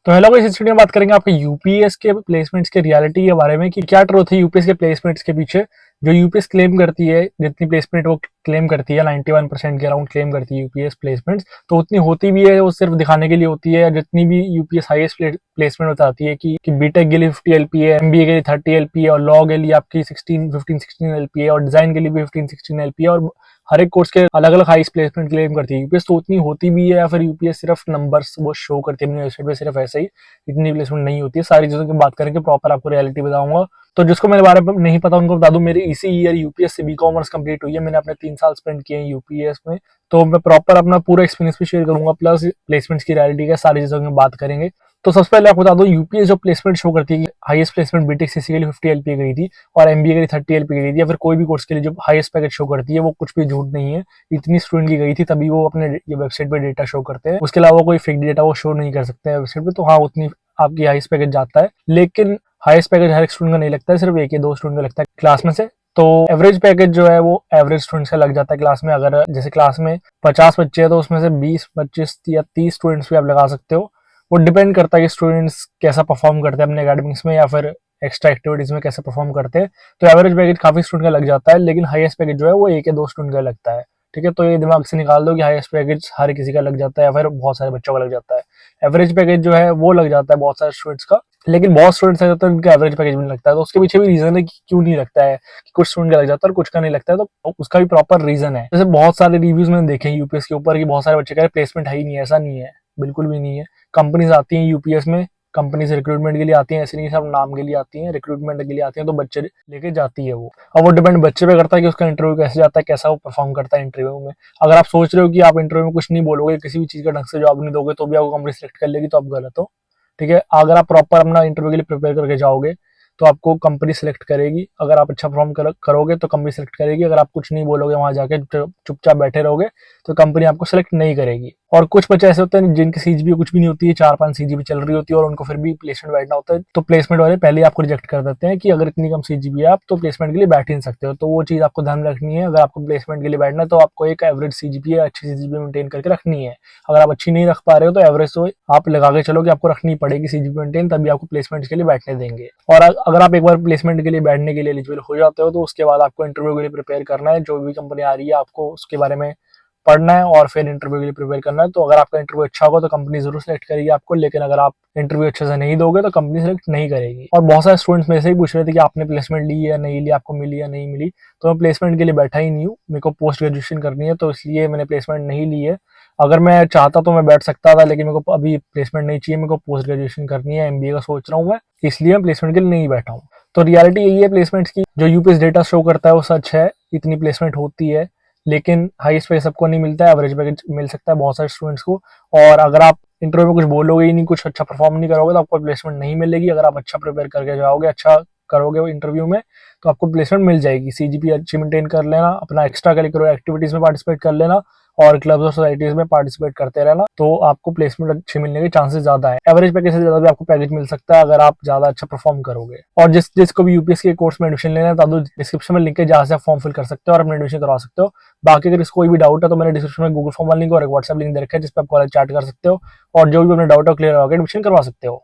तो hello guys, इस video में बात करेंगे आपके यूपीएस के प्लेसमेंट्स के रियलिटी के बारे में कि क्या ट्रूथ है यूपीएस के प्लेसमेंट्स के पीछे। जो यूपीएस क्लेम करती है, जितनी प्लेसमेंट वो क्लेम करती है 91% के अराउंड क्लेम करती है यूपीएस प्लेसमेंट्स, तो उतनी होती भी है वो सिर्फ दिखाने के लिए होती है। जितनी भी यूपीएस हाईएस्ट प्लेसमेंट बताती है कि बीटेक के लिए 50 एलपीए, एमबीए के लिए 30 एलपीए और लॉ के लिए आपकी 16 एलपीए और डिजाइन के लिए भी 15-16 एलपीए और हर एक कोर्स के अलग अलग हाई प्लेसमेंट क्लेम करती है यूपीएस। तो उतनी होती भी है या फिर यूपीएस सिर्फ नंबर्स वो शो करती है अपनी वेबसाइट पे, सिर्फ ऐसे ही इतनी प्लेसमेंट नहीं होती है। सारी चीजों की बात करेंगे, प्रॉपर आपको रियलिटी बताऊंगा। तो जिसको मेरे बारे में नहीं पता उनको बता दूं, मेरी इसी ईयर यूपीएस से बी.कॉमर्स कंप्लीट हुई है। मैंने अपने 3 साल स्पेंड किए हैं यूपीएस में, तो मैं प्रॉपर अपना पूरा एक्सपीरियंस भी शेयर करूंगा, प्लस प्लेसमेंट्स की रियलिटी का सारी चीजों की बात करेंगे। तो सबसे पहले आपको बता दो, यूपीएस जो प्लेसमेंट शो करती है, हाईएस्ट प्लेसमेंट बीटेक सीसी के लिए 50 एलपीए गई थी और एमबीए के लिए 30 एलपीए गई थी, या फिर कोई भी कोर्स के लिए जो हाईएस्ट पैकेज शो करती है वो कुछ भी झूठ नहीं है। इतनी स्टूडेंट की गई थी, तभी वो अपने ये वेबसाइट पे डेटा शो करते हैं। उसके अलावा कोई फेक डेटा वो शो नहीं कर सकते हैं वेबसाइट पे। तो हाँ, उतनी आपकी हाईएस्ट पैकेज जाता है, लेकिन हाईएस्ट पैकेज हर एक स्टूडेंट का नहीं लगता है, सिर्फ एक या दो स्टूडेंट का लगता है क्लास में से। तो एवरेज पैकेज जो है वो एवरेज स्टूडेंट्स का लग जाता है क्लास में। अगर जैसे क्लास में 50 बच्चे हैं तो उसमें से 20, 25 या 30 स्टूडेंट्स भी आप लगा सकते हो। वो डिपेंड करता है कि स्टूडेंट्स कैसा परफॉर्म करते हैं अपने एकेडमिक्स में या फिर एक्स्ट्रा एक्टिविटीज में कैसे परफॉर्म करते हैं। तो एवरेज पैकेज काफी स्टूडेंट का लग जाता है, लेकिन हाईएस्ट पैकेज जो है वो एक या दो स्टूडेंट का लगता है। ठीक है, तो ये दिमाग से निकाल दो कि हाईएस्ट पैकेज हर किसी का लग जाता है या फिर बहुत सारे बच्चों का लग जाता है। एवरेज पैकेज जो है वो लग जाता है बहुत सारे स्टूडेंट्स का, लेकिन बहुत स्टूडेंट्स हैं तो उनका एवरेज पैकेज भी नहीं लगता है। तो उसके पीछे भी रीजन है कि क्यों नहीं लगता है, कि कुछ स्टूडेंट का लग जाता है और कुछ का नहीं लगता है। तो उसका भी प्रॉपर रीजन है। जैसे बहुत सारे रिव्यूज मैंने देखे हैं यूपीएस के ऊपर कि बहुत सारे बच्चे कह रहे प्लेसमेंट है ही नहीं है। ऐसा नहीं है, बिल्कुल भी नहीं है। कंपनीज आती हैं यूपीएस में, कंपनीज रिक्रूटमेंट के लिए आती हैं, ऐसे नहीं सब नाम के लिए आती हैं, रिक्रूटमेंट के लिए आती हैं, तो बच्चे लेके जाती है वो। अब वो डिपेंड बच्चे पे करता है कि उसका इंटरव्यू कैसे जाता है, कैसा वो परफॉर्म करता है इंटरव्यू में। अगर आप सोच रहे हो कि आप इंटरव्यू में कुछ नहीं बोलोगे, किसी भी चीज का ढंग से जवाब नहीं दोगे तो भी आपको कंपनी सेलेक्ट कर लेगी, तो आप गलत हो। ठीक है, अगर आप प्रॉपर अपना इंटरव्यू के लिए प्रिपेयर करके जाओगे तो आपको कंपनी सेलेक्ट करेगी। अगर आप अच्छा परफॉर्म करोगे तो कंपनी सेलेक्ट करेगी। अगर आप कुछ नहीं बोलोगे, वहां जाके चुपचाप बैठे रहोगे, तो कंपनी आपको सेलेक्ट नहीं करेगी। और कुछ बच्चे ऐसे होते हैं जिनकी सीजीपीए कुछ भी नहीं होती है, 4-5 सीजीपीए चल रही होती है और उनको फिर भी प्लेसमेंट बैठना होता है, तो प्लेसमेंट वाले पहले आपको रिजेक्ट कर देते हैं कि अगर इतनी कम सीजीपीए आप तो प्लेसमेंट के लिए बैठ ही नहीं सकते हो। तो वो चीज आपको ध्यान में रखनी है। अगर आपको प्लेसमेंट के लिए बैठना है तो आपको एक एवरेज सीजीपीए, अच्छी सीजीपीए मेंटेन करके रखनी है। अगर आप अच्छी नहीं रख पा रहे हो तो एवरेज तो आप लगा के चलो कि आपको रखनी पड़ेगी सीजीपीए मेंटेन, तभी आपको प्लेसमेंट के लिए बैठने देंगे। और अगर आप एक बार प्लेसमेंट के लिए बैठने के लिए एलिजिबल हो जाते हो तो उसके बाद आपको इंटरव्यू के लिए प्रिपेयर करना है। जो भी कंपनी आ रही है आपको उसके बारे में पढ़ना है और फिर इंटरव्यू के लिए प्रिपेयर करना है। तो अगर आपका इंटरव्यू अच्छा होगा तो कंपनी जरूर सेलेक्ट करेगी आपको, लेकिन अगर आप इंटरव्यू अच्छे से नहीं दोगे तो कंपनी सेलेक्ट नहीं करेगी। और बहुत सारे स्टूडेंट्स मेरे से ही पूछ रहे थे कि आपने प्लेसमेंट ली या नहीं ली, आपको मिली या नहीं मिली। तो मैं प्लेसमेंट के लिए बैठा ही नहीं हूँ, मेरे को पोस्ट ग्रेजुएशन करनी है, तो इसलिए मैंने प्लेसमेंट नहीं ली है। अगर मैं चाहता तो मैं बैठ सकता था, लेकिन मेरे को अभी प्लेसमेंट नहीं चाहिए, मेरे को पोस्ट ग्रेजुएशन करनी है, एमबीए का सोच रहा हूँ मैं, इसलिए मैं प्लेसमेंट के लिए नहीं बैठा हूँ। तो रियलिटी यही है प्लेसमेंट्स की, जो यूपीएस डेटा शो करता है वो सच है, इतनी प्लेसमेंट होती है, लेकिन हाईएस्ट पे सबको नहीं मिलता है, एवरेज पैकेज मिल सकता है बहुत सारे स्टूडेंट्स को। और अगर आप इंटरव्यू में कुछ बोलोगे ही नहीं, कुछ अच्छा परफॉर्म नहीं करोगे, तो आपको प्लेसमेंट नहीं मिलेगी। अगर आप अच्छा प्रिपेयर करके जाओगे, अच्छा करोगे इंटरव्यू में, तो आपको प्लेसमेंट मिल जाएगी। सीजीपी अच्छी मेंटेन कर लेना, अपना एक्स्ट्रा करिकुलर एक्टिविटीज में पार्टिसिपेट कर लेना और क्लब्स और सोसाइटीज में पार्टिसिपेट करते रहना, तो आपको प्लेसमेंट अच्छी मिलने के चांसेस ज्यादा है। एवरेज पैकेज से ज्यादा भी आपको पैकेज मिल सकता है अगर आप ज्यादा अच्छा परफॉर्म करोगे। और जिसको भी यूपीएस के कोर्स में एडमिशन लेना है, तो डिस्क्रिप्शन में लिंक है जहां से आप फॉर्म फिल कर सकते हो और अपना एडमिशन करवा सकते हो। बाकी अगर इसको कोई भी डाउट है तो मैंने डिस्क्रिप्शन में गूगल फॉर्म वाला लिंक और एक व्हाट्सएप लिंक दे रखा है, जिस पर आप कॉल चैट कर सकते हो और जो भी अपना डाउट है क्लियर होकर एडमिशन करवा सकते हो।